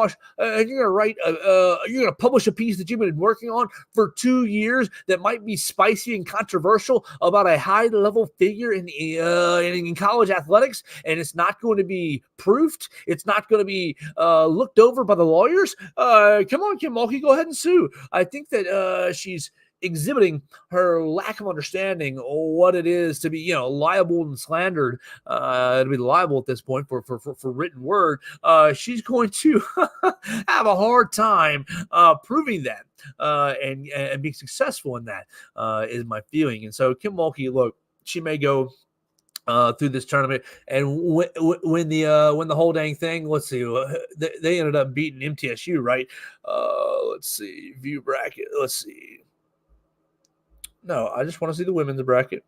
publish a piece that you've been working on for 2 years that might be spicy and controversial about a high-level figure in college athletics, and it's not going to be proofed. It's not going to be looked over by the lawyers. Come on, Kim Mulkey, go ahead and sue. I think that she's exhibiting her lack of understanding what it is to be, liable and slandered, to be liable at this point for written word. She's going to have a hard time proving that and being successful in that is my feeling. And so Kim Mulkey, look, she may go through this tournament. And when the whole dang thing, let's see, they ended up beating MTSU, right? Let's see, view bracket. Let's see. No, I just want to see the women's bracket.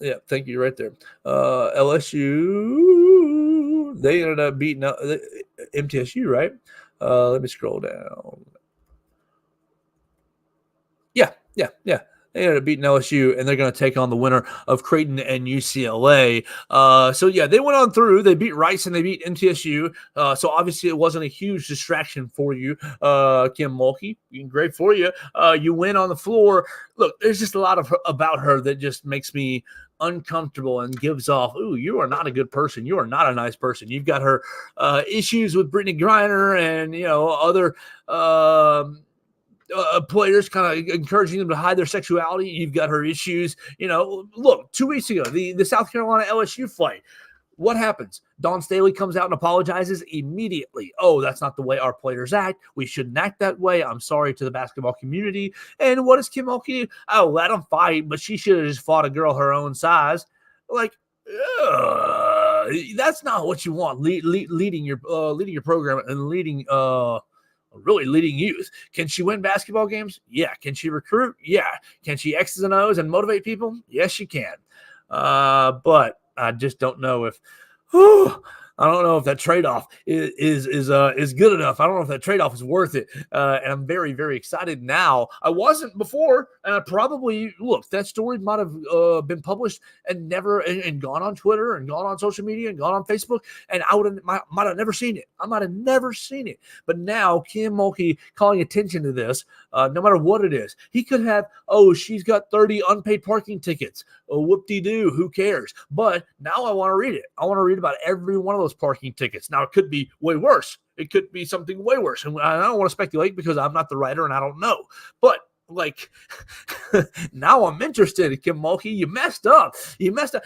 Yeah, thank you, right there. LSU, they ended up beating MTSU, right? Let me scroll down. Yeah. They ended up beating LSU, and they're going to take on the winner of Creighton and UCLA. So, yeah, they went on through. They beat Rice and they beat MTSU. So, obviously, it wasn't a huge distraction for you, Kim Mulkey. Great for you. You win on the floor. Look, there's just a lot about her that just makes me uncomfortable and gives off, ooh, you are not a good person. You are not a nice person. You've got her issues with Brittany Griner and, other players kind of encouraging them to hide their sexuality. You've got her issues. Look, 2 weeks ago, the South Carolina LSU fight. What happens? Dawn Staley comes out and apologizes immediately. Oh, that's not the way our players act. We shouldn't act that way. I'm sorry to the basketball community. And what does Kim Mulkey do? Oh, let them fight, but she should have just fought a girl her own size. Like, that's not what you want. Leading your program and leading youth. Can she win basketball games? Yeah. Can she recruit? Yeah. Can she X's and O's and motivate people? Yes, she can. But I just don't know if that trade-off is good enough. I don't know if that trade-off is worth it. And I'm very, very excited now. I wasn't before, and I probably, look, that story might have been published and never and gone on Twitter and gone on social media and gone on Facebook, and I might have never seen it. I might have never seen it. But now Kim Mulkey calling attention to this, no matter what it is. He could have, she's got 30 unpaid parking tickets. Whoop-de-doo, who cares? But now I want to read it. I want to read about every one of those parking tickets. Now, it could be way worse. It could be something way worse. And I don't want to speculate because I'm not the writer and I don't know. But now I'm interested, Kim Mulkey. You messed up. You messed up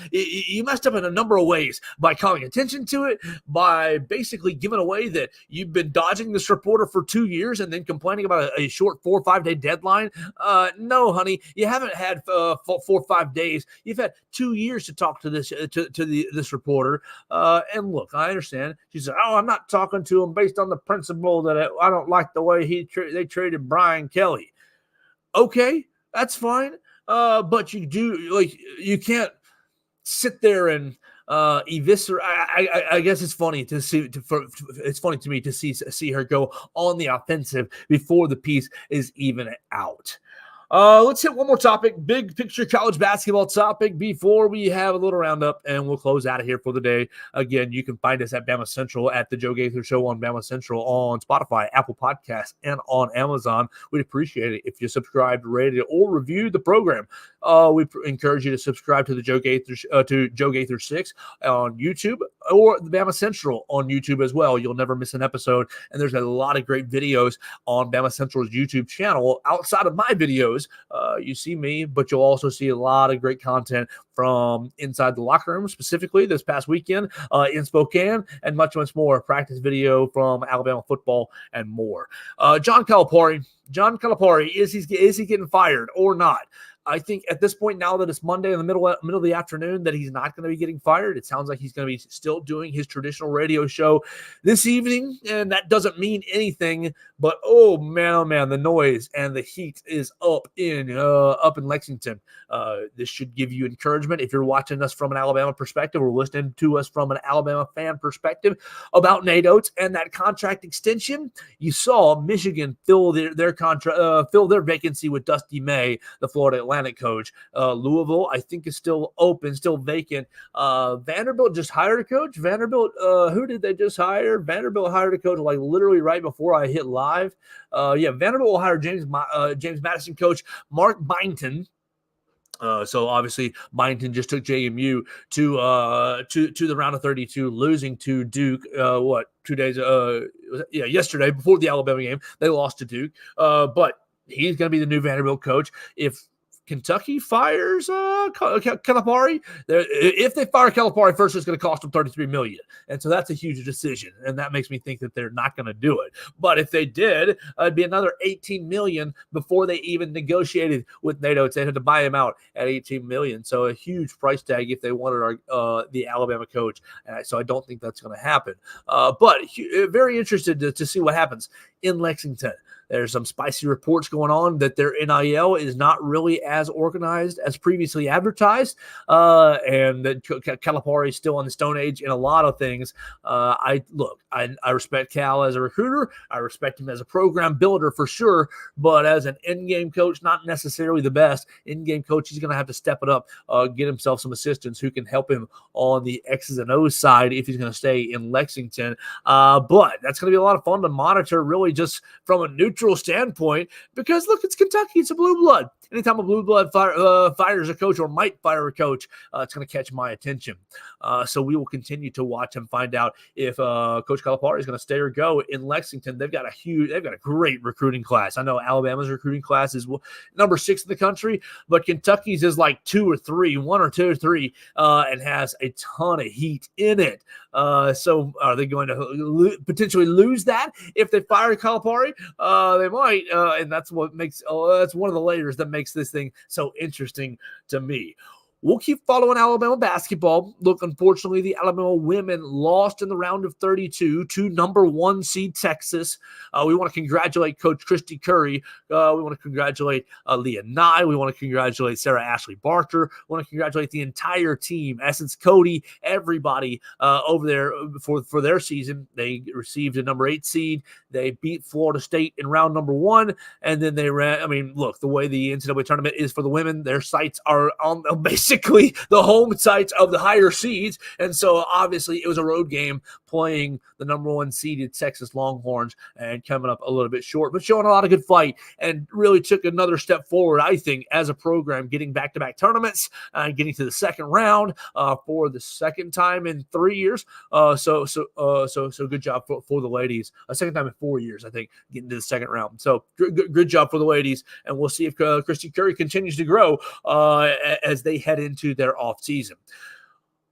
in a number of ways by calling attention to it, by basically giving away that you've been dodging this reporter for 2 years and then complaining about a short 4 or 5 day deadline. No, honey, you haven't had 4 or 5 days. You've had 2 years to talk to this this reporter. And look, I understand. She said, I'm not talking to him based on the principle that I don't like the way they treated Brian Kelly. Okay, that's fine. But you can't sit there and eviscerate. I guess it's funny to see. It's funny to me to see her go on the offensive before the piece is even out. Let's hit one more topic, big picture college basketball topic before we have a little roundup, and we'll close out of here for the day. Again, you can find us at BamaCentral at the Joe Gaither Show on BamaCentral on Spotify, Apple Podcasts, and on Amazon. We'd appreciate it if you subscribed, rated, or reviewed the program. We encourage you to subscribe to the Joe Gaither 6 on YouTube or the BamaCentral on YouTube as well. You'll never miss an episode, and there's a lot of great videos on BamaCentral's YouTube channel outside of my videos. You see me, but you'll also see a lot of great content from inside the locker room, specifically this past weekend in Spokane, and much, much more. Practice video from Alabama football and more. John Calipari, is he getting fired or not? I think at this point, now that it's Monday in the middle of the afternoon, that he's not going to be getting fired. It sounds like he's going to be still doing his traditional radio show this evening, and that doesn't mean anything. But oh man, the noise and the heat is up in Lexington. This should give you encouragement if you're watching us from an Alabama perspective or listening to us from an Alabama fan perspective about Nate Oates and that contract extension. You saw Michigan fill their contract, fill their vacancy with Dusty May, the Florida Atlantic coach. Louisville, I think, is still open, still vacant. Vanderbilt just hired a coach. Who did they just hire? Vanderbilt hired a coach like literally right before I hit live. Vanderbilt will hire James Madison coach Mark Byington. So obviously Byington just took JMU to the round of 32, losing to Duke. 2 days? Yesterday before the Alabama game, they lost to Duke. But he's going to be the new Vanderbilt coach. If Kentucky fires Calipari, if they fire Calipari first, it's going to cost them $33 million. And so that's a huge decision. And that makes me think that they're not going to do it. But if they did, it'd be another $18 million before they even negotiated with NATO. They had to buy him out at $18 million. So a huge price tag if they wanted the Alabama coach. So I don't think that's going to happen. But very interested to see what happens in Lexington. There's some spicy reports going on that their NIL is not really as organized as previously advertised, and that Calipari is still on the Stone Age in a lot of things. I respect Cal as a recruiter. I respect him as a program builder for sure, but as an in-game coach, not necessarily the best. In-game coach, he's going to have to step it up, get himself some assistants who can help him on the X's and O's side if he's going to stay in Lexington. But that's going to be a lot of fun to monitor, really just from a neutral standpoint, because look, it's Kentucky, it's a blue blood. Anytime a blue blood fires a coach or might fire a coach, it's going to catch my attention. So we will continue to watch and find out if Coach Calipari is going to stay or go in Lexington. They've got a great recruiting class. I know Alabama's recruiting class is number 6 in the country, but Kentucky's is like 1 or two or three, and has a ton of heat in it. So are they going to potentially lose that if they fire Calipari? They might, and that's what makes that's one of the layers that makes this thing so interesting to me. We'll keep following Alabama basketball. Look, unfortunately, the Alabama women lost in the round of 32 to number 1 seed Texas. We want to congratulate Coach Christy Curry. We want to congratulate Leah Nye. We want to congratulate Sarah Ashley Barker. We want to congratulate the entire team, Essence Cody, everybody over there for their season. They received a number 8 seed. They beat Florida State in round number 1, and then they ran. I mean, look, the way the NCAA tournament is for the women, their sites are on basically the home sites of the higher seeds. And so obviously it was a road game playing the number 1 seeded Texas Longhorns and coming up a little bit short, but showing a lot of good fight and really took another step forward, I think, as a program, getting back-to-back tournaments and getting to the second round for the second time in 3 years. So good job for the ladies. A second time in 4 years, I think, getting to the second round. So good job for the ladies. And we'll see if Christy Curry continues to grow as they head into their off season.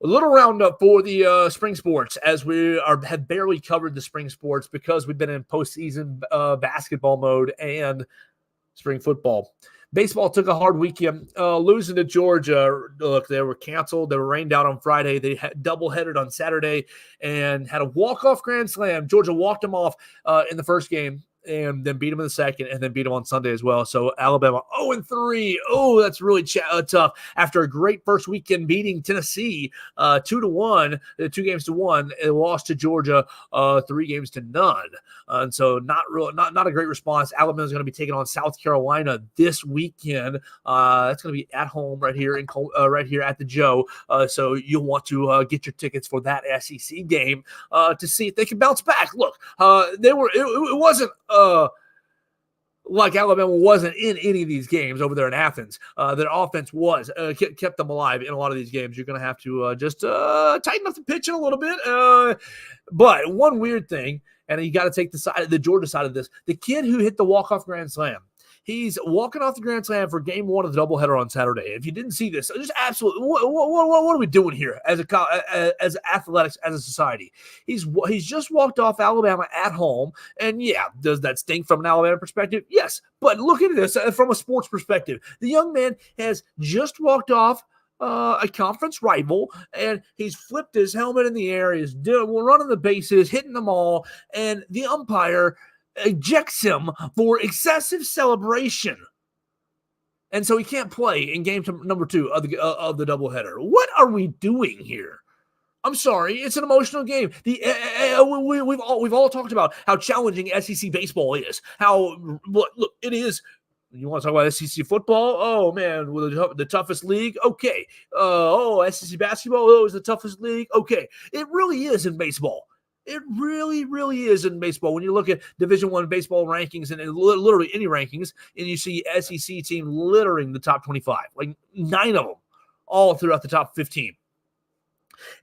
A little roundup for the spring sports, as we have barely covered the spring sports because we've been in postseason basketball mode and spring football. Baseball took a hard weekend, losing to Georgia. Look, they were canceled. They were rained out on Friday. They had doubleheaded on Saturday and had a walk-off grand slam. Georgia walked them off in the first game, and then beat them in the second, and then beat them on Sunday as well. So Alabama 0-3. Oh, that's really tough. After a great first weekend beating Tennessee 2-1, 2 games to 1, it lost to Georgia 3 games to none. And so not a great response. Alabama's going to be taking on South Carolina this weekend. That's going to be at home right here at the Joe. So you'll want to get your tickets for that SEC game to see if they can bounce back. Look, it wasn't like Alabama wasn't in any of these games over there in Athens. Their offense kept them alive in a lot of these games. You're going to have to just tighten up the pitching a little bit. But one weird thing, and you got to take the Georgia side of this, the kid who hit the walk-off grand slam, he's walking off the grand slam for game 1 of the doubleheader on Saturday. If you didn't see this, just absolutely, what are we doing here as athletics, as a society? He's just walked off Alabama at home, and yeah, does that stink from an Alabama perspective? Yes, but look at this from a sports perspective. The young man has just walked off a conference rival, and he's flipped his helmet in the air. He's running the bases, hitting them all, and the umpire ejects him for excessive celebration, and so he can't play in game number 2 of the doubleheader. What are we doing here? I'm sorry, it's an emotional game. We've all talked about how challenging SEC baseball is. Look, it is. You want to talk about SEC football? Oh, man, the toughest league? Okay. SEC basketball? Oh, it's the toughest league? Okay. It really is in baseball. It really, really is in baseball. When you look at Division I baseball rankings and literally any rankings, and you see SEC team littering the top 25, like 9 of them, all throughout the top 15.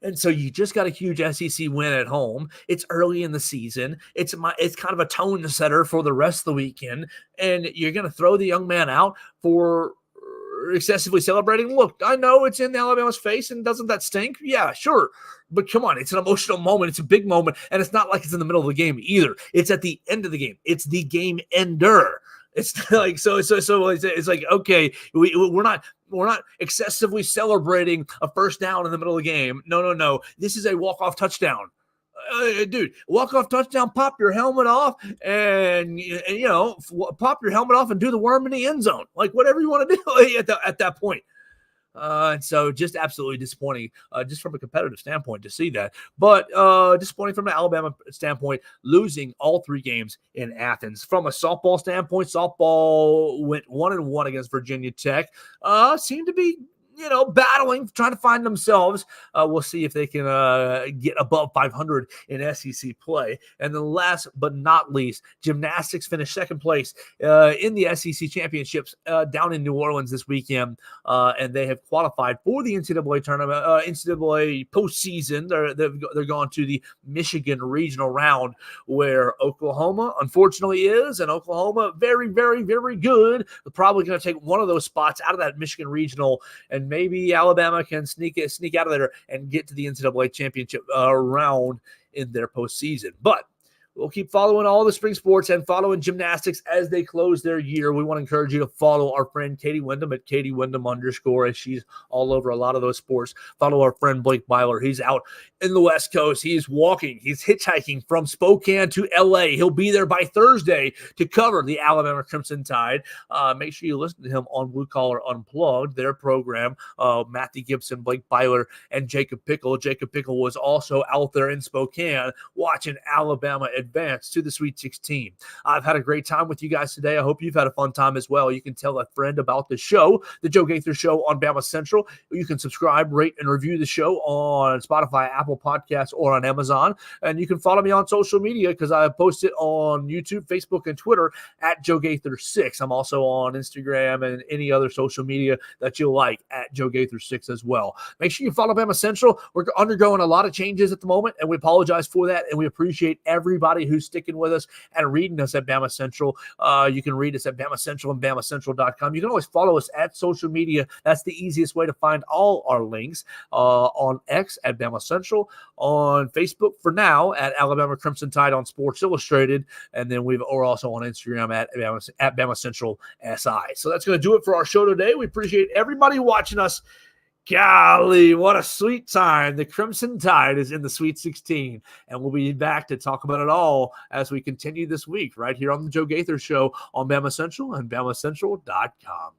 And so you just got a huge SEC win at home. It's early in the season. It's kind of a tone setter for the rest of the weekend. And you're going to throw the young man out for excessively celebrating. Look, I know it's in Alabama's face, and doesn't that stink? Yeah, sure. But come on, it's an emotional moment. It's a big moment, and it's not like it's in the middle of the game either. It's at the end of the game. It's the game ender. It's like so. It's like, okay, we're not excessively celebrating a first down in the middle of the game. No. This is a walk-off touchdown. Dude, walk-off touchdown, pop your helmet off, and pop your helmet off and do the worm in the end zone. Like, whatever you want to do at that point. And so just absolutely disappointing, just from a competitive standpoint to see that. But disappointing from an Alabama standpoint, losing all 3 games in Athens. From a softball standpoint, softball went 1-1 against Virginia Tech. Seemed to be battling, trying to find themselves. We'll see if they can get above 500 in SEC play. And then last but not least, gymnastics finished second place in the SEC championships down in New Orleans this weekend. And they have qualified for the NCAA tournament, NCAA postseason. They're going to the Michigan regional round, where Oklahoma, unfortunately, is. And Oklahoma, very, very, very good. They're probably going to take one of those spots out of that Michigan regional, and maybe Alabama can sneak out of there and get to the NCAA championship round in their postseason. But we'll keep following all the spring sports and following gymnastics as they close their year. We want to encourage you to follow our friend Katie Wyndham at Katie Wyndham _ as she's all over a lot of those sports. Follow our friend Blake Byler. He's out in the West Coast. He's hitchhiking from Spokane to LA. He'll be there by Thursday to cover the Alabama Crimson Tide. Make sure you listen to him on Blue Collar Unplugged, their program. Matthew Gibson, Blake Byler, and Jacob Pickle. Jacob Pickle was also out there in Spokane watching Alabama advance to the Sweet 16. I've had a great time with you guys today. I hope you've had a fun time as well. You can tell a friend about the show, the Joe Gaither Show on Bama Central. You can subscribe, rate, and review the show on Spotify, Apple Podcasts, or on Amazon. And you can follow me on social media, because I post it on YouTube, Facebook, and Twitter at Joe Gaither 6. I'm also on Instagram and any other social media that you like at Joe Gaither 6 as well. Make sure you follow Bama Central. We're undergoing a lot of changes at the moment, and we apologize for that. And we appreciate everybody who's sticking with us and reading us at Bama Central. You can read us at BamaCentral and BamaCentral.com. You can always follow us at social media. That's the easiest way to find all our links. On X at Bama Central, on Facebook for now at Alabama Crimson Tide on Sports Illustrated, and then we're also on Instagram at Bama Central SI. So that's going to do it for our show today. We appreciate everybody watching us. Golly, what a sweet time. The Crimson Tide is in the Sweet 16, and we'll be back to talk about it all as we continue this week right here on the Joe Gaither Show on Bama Central and BamaCentral.com.